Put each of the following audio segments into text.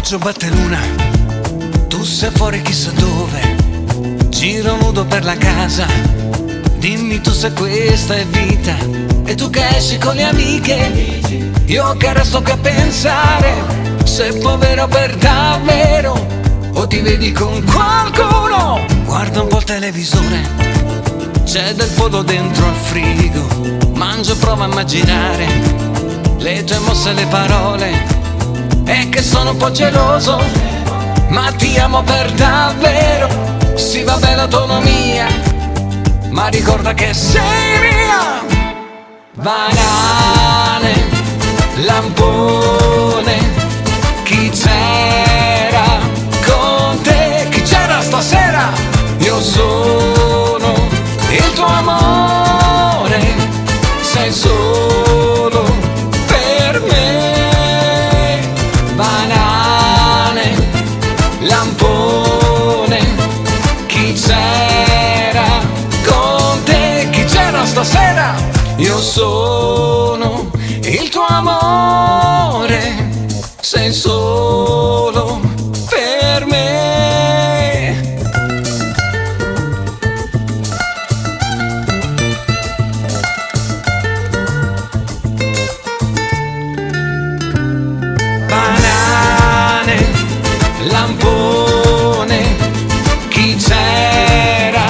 pomeriggio batte luna, tu sei fuori chissà dove, giro nudo per la casa. Dimmi tu se questa è vita, e tu che esci con le amiche, io che resto qui a pensare se è povero per davvero o ti vedi con qualcuno. Guarda un po' il televisore, c'è del pollo dentro al frigo, mangio e provo a immaginare le tue mosse e le parole. È che sono un po' geloso, ma ti amo per davvero. Sì, vabbè l'autonomia, ma ricorda che sei mia. Banane, lampone, chi c'era con te? Chi c'era stasera? Io sono il tuo amore, sei solo per me. Banane, lampone, chi c'era con te? Chi c'era stasera? Io sono il tuo amore, sei solo per me. Banane, lampone, chi c'era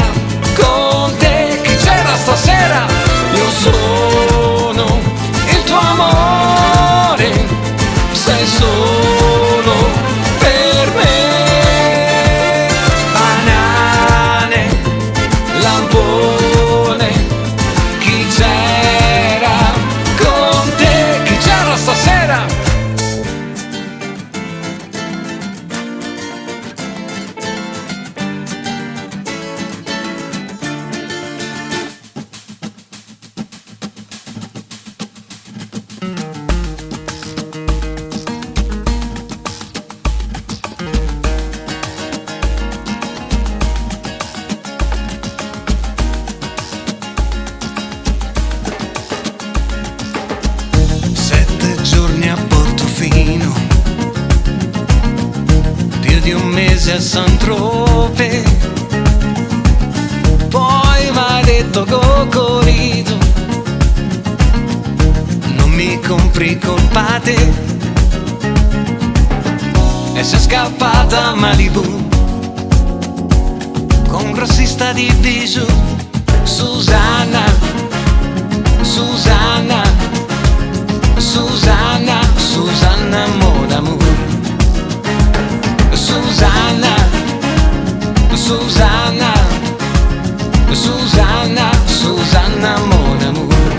con te? Chi c'era stasera? Io sono il tuo amore, sei solo per me. Banane, lampone, chi c'era con te? Chi c'era stasera? Di un mese a Saint-Tropez, poi m'ha detto Cocorito, non mi compri colpate, e sei scappata a Malibu con un grossista di bijou. Susanna, Susanna, Susanna, Susanna mon amour. Susanna, Susanna, Susanna, Susanna mon amour.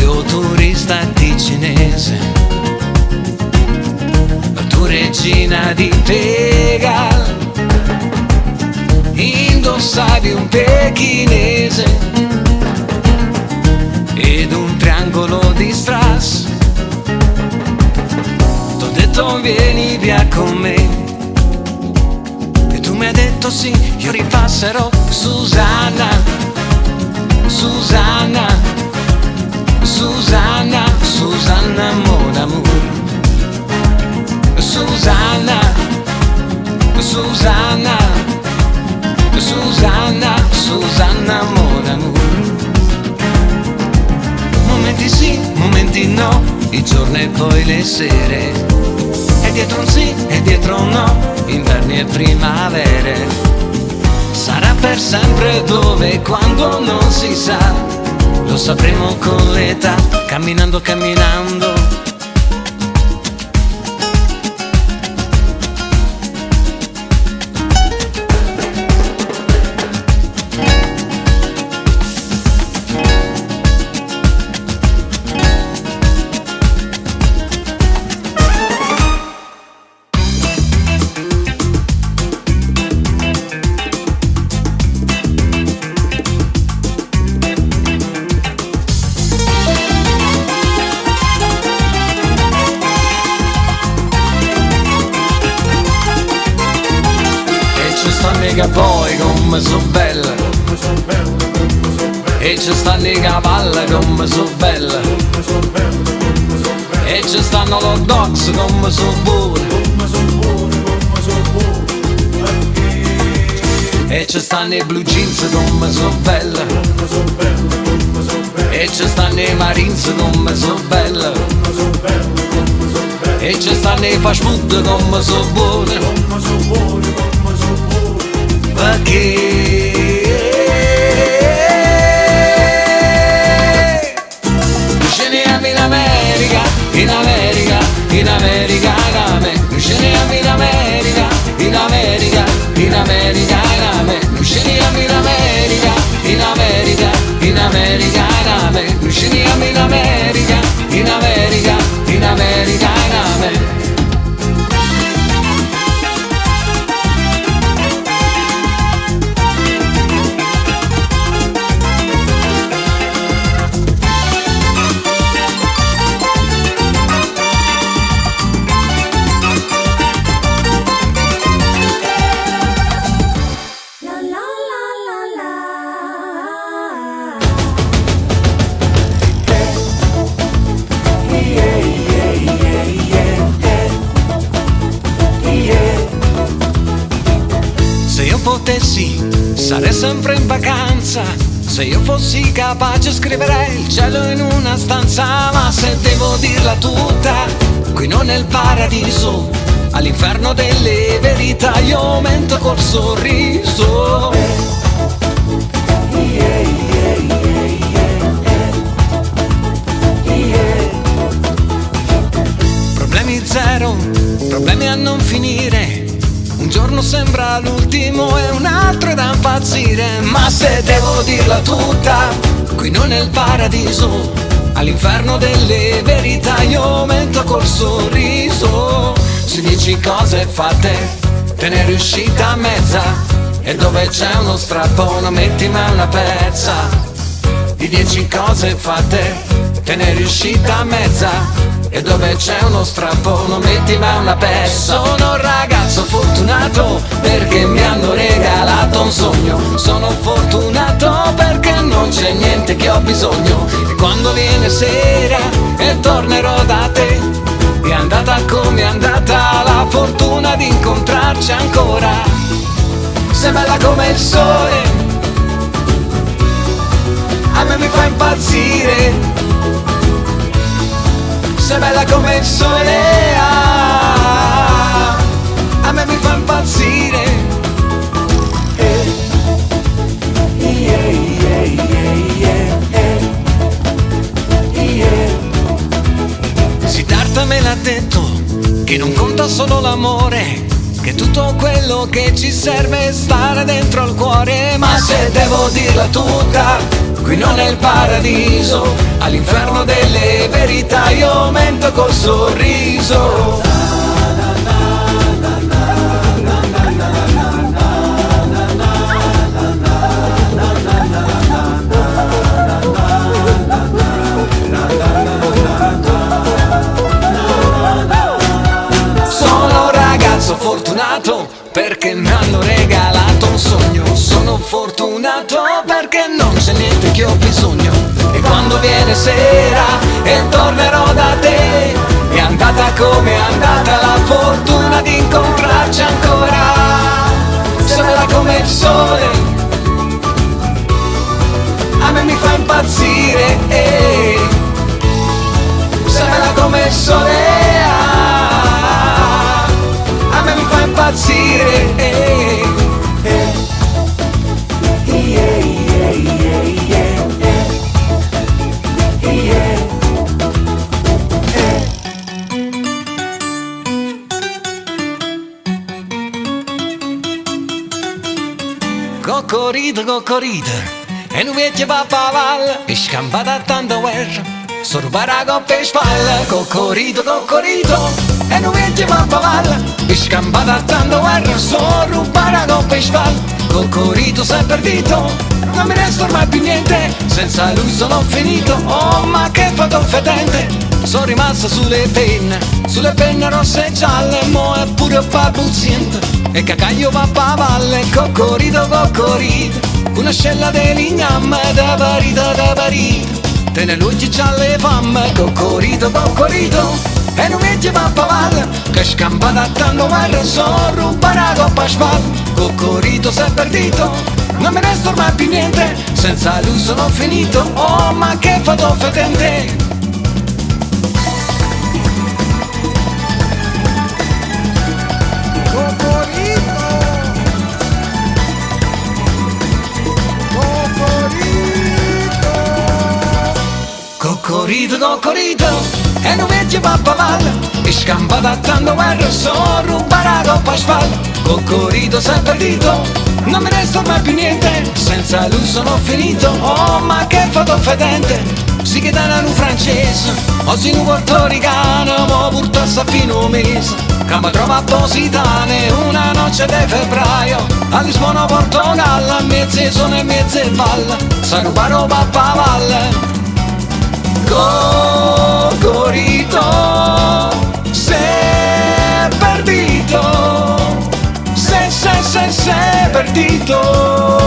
Io turista ticinese, tu regina di Tegal, indossavi un pechinese ed un triangolo di strass. T'ho detto vieni via con me, e tu mi hai detto sì, io ripasserò. Susanna, Susanna, Susanna, Susanna mon amour. Susanna, Susanna, Susanna, Susanna mon amour. Momenti sì, momenti no, i giorni e poi le sere, e dietro un sì e dietro un no, inverni e primavere. Sarà per sempre dove e quando non si sa, lo sapremo con l'età, camminando, camminando. Nega poi come so bella, e c'è sta nega palla come so bella, E ci stanno l'hot dogs come so buoni, e ci stanno i blue jeans come so belle, e ci stanno i marines come so belle, e ci stanno i fast food come so buoni, perché non sceniamo in America, in America, in America, da me. Non sceniamo in America, in America, in America, da me. Non sceniamo in America, in America, in America, da me. Non sceniamo in America, in America, in America, da me. Se io potessi, sarei sempre in vacanza. Se io fossi capace, scriverei il cielo in una stanza. Ma se devo dirla tutta, qui non è il paradiso, all'inferno delle verità io mento col sorriso. Problemi zero, problemi a non finire. Un giorno sembra l'ultimo e un altro è da impazzire. Ma se devo dirla tutta, qui non è il paradiso, all'inferno delle verità io mento col sorriso. Su 10 cose fatte, te ne è riuscita a mezza, e dove c'è uno strappone mettimi una pezza. Di 10 cose fatte, te ne è riuscita a mezza, e dove c'è uno strappone mettimi una pezza. Sono un ragazzo fortunato perché mi hanno regalato un sogno. Sono fortunato perché non c'è niente che ho bisogno. E quando viene sera e tornerò da te, è andata come è andata la fortuna di incontrarci ancora. Sei bella come il sole, a me mi fa impazzire. Sei bella come il sole, a me mi fa impazzire. Siddhartha me l'ha detto, che non conta solo l'amore, che tutto quello che ci serve è stare dentro al cuore. Ma se devo dirla tutta, qui non è il paradiso, all'inferno delle verità io mento col sorriso. Sono un ragazzo fortunato perché mi hanno regalato un sogno. Sono fortunato perché non c'è niente che ho bisogno. E quando viene sera e tornerò da te, è andata come è andata la fortuna di incontrarci ancora. Sei bella come il sole, a me mi fa impazzire. Sei bella come il sole, a me mi fa impazzire. Coccorito, coccorito, e non vecchio papà valle, e scampata tanta guerra, sono parago per spalla. Coccorito, coccorito, e non vecchio papà valle, e scampata tanta guerra, sono parago per spalla. Coccorito sei perdito, non mi resta ormai più niente, senza lui sono finito, oh ma che foto fedente. Sono rimasto sulle penne rosse e gialle, mo è pure balbuziente, e cagaglio papà valle. Coccorito, coccorito, una scella di ligname da parita, te ne luci già le fame, coccorito, e non mi va a pavalle, che scampata tanto guerra, sono rubato a paspalle, coccorito sei perdito, non me ne sto ormai più niente, senza lui sono finito, oh ma che fatto fedente. Coccorito, e non mi va a pavalle, e scampata tanto guerra, sono rubato a paspalle, coccorito sei perdito, non me ne sto mai più niente, senza lui sono finito, oh ma che fatto fedente, si chiede un francese, o si un portoricano, mo purtroppo fino un mese, che mi trova a Positane, una noce di febbraio, a Lisbona, Portogallo, a mezze sono e mezze balle, sa rubare papà valle. Coccorito, sei perdito, sei perdito.